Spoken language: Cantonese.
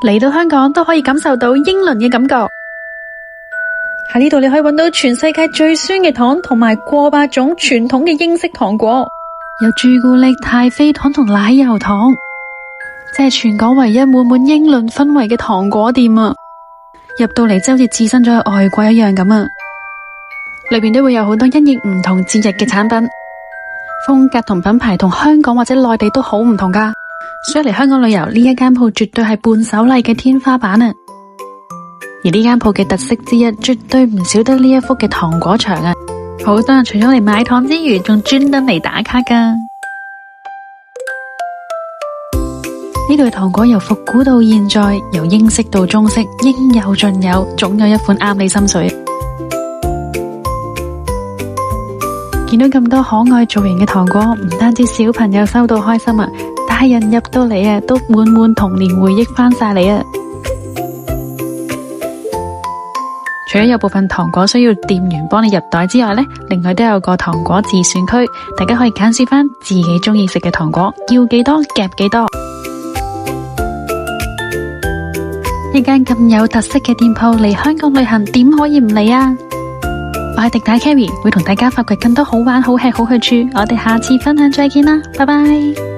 嚟到香港都可以感受到英倫嘅感覺。喺呢度你可以揾到全世界最酸嘅糖，同埋過百種傳統嘅英式糖果，有朱古力、太妃糖同奶油糖，即係全港唯一滿滿英倫氛圍嘅糖果店啊！入到嚟就好似置身咗喺外國一樣咁啊！裏邊都會有好多因應唔同節日嘅產品，風格同品牌同香港或者內地都好唔同噶，所以嚟香港旅遊呢一間鋪絕對係伴手禮嘅天花板啊！而呢間鋪嘅特色之一，絕對唔少得呢一幅嘅糖果牆啊！好多人除咗嚟買糖之餘，仲專登嚟打卡噶。呢度嘅糖果由復古到現在，由英式到中式，應有盡有，總有一款啱你心水。見到咁多可愛造型嘅糖果，唔單止小朋友收到開心啊，大人入到嚟啊，都滿滿童年回憶翻晒嚟啊！除咗有部分糖果需要店員幫你入袋之外呢，另外都有個糖果自選區，大家可以揀選翻自己中意食嘅糖果，要幾多夾幾多。一間咁有特色嘅店鋪，嚟香港旅行點可以唔嚟啊？我係迪大 Carrie，會同大家發掘更多好玩、好吃、好去處。我哋下次分享再見啦，拜拜。